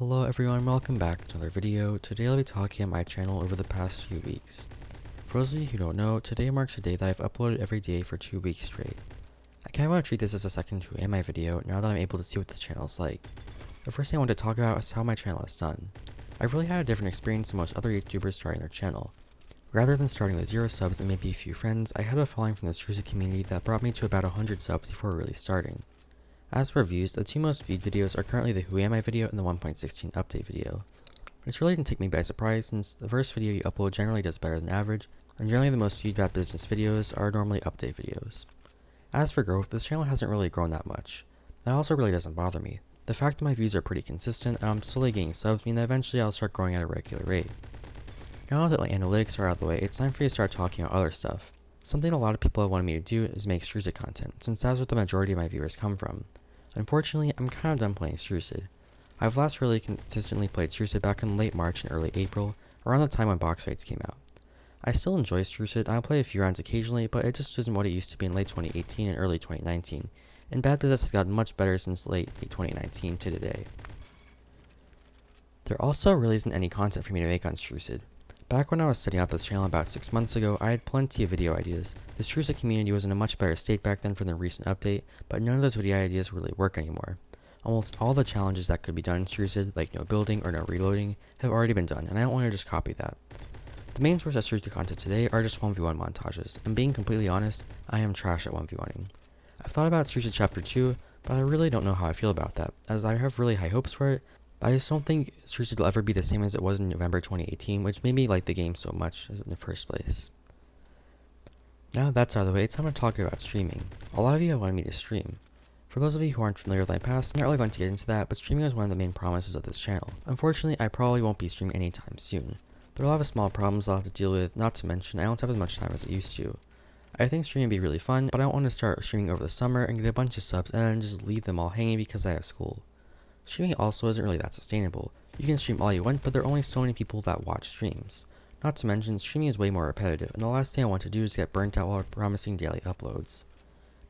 Hello everyone, welcome back to another video. Today I'll be talking on my channel over the past few weeks. For those of you who don't know, today marks a day that I've uploaded every day for 2 weeks straight. I kinda want to treat this as a second to my video now that I'm able to see what this channel is like. The first thing I want to talk about is how my channel is done. I've really had a different experience than most other YouTubers starting their channel. Rather than starting with 0 subs and maybe a few friends, I had a following from the Strusa community that brought me to about 100 subs before really starting. As for views, the two most viewed videos are currently the Who Am I video and the 1.16 update video. This really didn't take me by surprise since the first video you upload generally does better than average, and generally the most viewed bad business videos are normally update videos. As for growth, this channel hasn't really grown that much. That also really doesn't bother me. The fact that my views are pretty consistent and I'm slowly getting subs mean that eventually I'll start growing at a regular rate. Now that my analytics are out of the way, it's time for me to start talking about other stuff. Something a lot of people have wanted me to do is make Strusa content, since that's where the majority of my viewers come from. Unfortunately, I'm kind of done playing Strusa. I've last really consistently played Strusa back in late March and early April, around the time when box fights came out. I still enjoy Strusa and I'll play a few rounds occasionally, but it just isn't what it used to be in late 2018 and early 2019, and Bad Business has gotten much better since late 2019 to today. There also really isn't any content for me to make on Strusa. Back when I was setting up this channel about 6 months ago, I had plenty of video ideas. The Strusa community was in a much better state back then for the recent update, but none of those video ideas really work anymore. Almost all the challenges that could be done in Strusa, like no building or no reloading, have already been done, and I don't want to just copy that. The main source of Strusa content today are just 1v1 montages, and being completely honest, I am trash at 1v1ing. I've thought about Strusa Chapter 2, but I really don't know how I feel about that, as I have really high hopes for it, but I just don't think Strusa will ever be the same as it was in November 2018, which made me like the game so much in the first place. Now that that's out of the way, it's time to talk about streaming. A lot of you have wanted me to stream. For those of you who aren't familiar with my past, I'm not really going to get into that, but streaming is one of the main promises of this channel. Unfortunately, I probably won't be streaming anytime soon. There are a lot of small problems I'll have to deal with, not to mention I don't have as much time as I used to. I think streaming would be really fun, but I don't want to start streaming over the summer and get a bunch of subs and then just leave them all hanging because I have school. Streaming also isn't really that sustainable. You can stream all you want, but there are only so many people that watch streams. Not to mention, streaming is way more repetitive, and the last thing I want to do is get burnt out while promising daily uploads.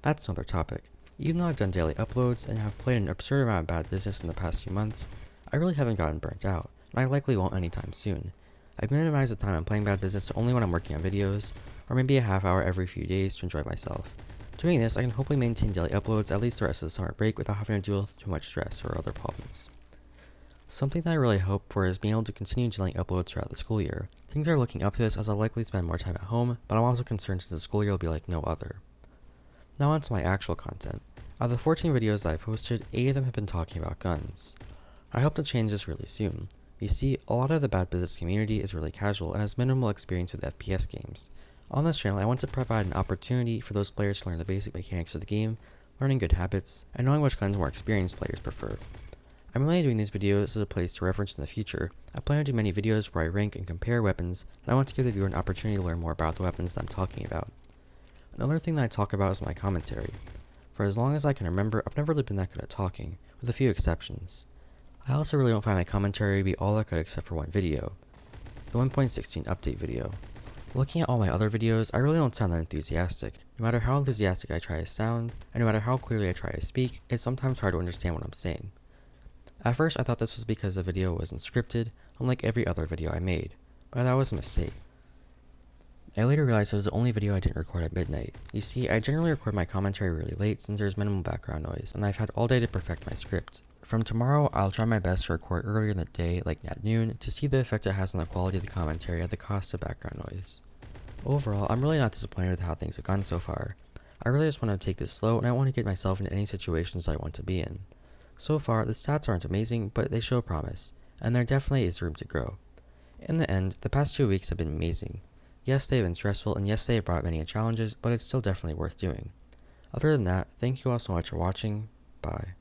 That's another topic. Even though I've done daily uploads and have played an absurd amount of Bad Business in the past few months, I really haven't gotten burnt out, and I likely won't anytime soon. I've minimized the time I'm playing Bad Business to only when I'm working on videos, or maybe a half hour every few days to enjoy myself. Doing this, I can hopefully maintain daily uploads at least the rest of the summer break without having to deal with too much stress or other problems. Something that I really hope for is being able to continue dealing uploads throughout the school year. Things are looking up to this as I'll likely spend more time at home, but I'm also concerned since the school year will be like no other. Now onto my actual content. Out of the 14 videos that I posted, 8 of them have been talking about guns. I hope to change this really soon. You see, a lot of the Bad Business community is really casual and has minimal experience with FPS games. On this channel, I want to provide an opportunity for those players to learn the basic mechanics of the game, learning good habits, and knowing which guns more experienced players prefer. I'm only doing these videos as a place to reference in the future. I plan to do many videos where I rank and compare weapons, and I want to give the viewer an opportunity to learn more about the weapons that I'm talking about. Another thing that I talk about is my commentary. For as long as I can remember, I've never really been that good at talking, with a few exceptions. I also really don't find my commentary to be all that good except for one video, the 1.16 update video. Looking at all my other videos, I really don't sound that enthusiastic. No matter how enthusiastic I try to sound, and no matter how clearly I try to speak, it's sometimes hard to understand what I'm saying. At first, I thought this was because the video wasn't scripted, unlike every other video I made, but that was a mistake. I later realized it was the only video I didn't record at midnight. You see, I generally record my commentary really late since there's minimal background noise, and I've had all day to perfect my script. From tomorrow, I'll try my best to record earlier in the day, like at noon, to see the effect it has on the quality of the commentary at the cost of background noise. Overall, I'm really not disappointed with how things have gone so far. I really just want to take this slow, and I want to get myself into any situations I want to be in. So far, the stats aren't amazing, but they show promise, and there definitely is room to grow. In the end, the past 2 weeks have been amazing. Yes, they have been stressful, and yes, they have brought many challenges, but it's still definitely worth doing. Other than that, thank you all so much for watching. Bye.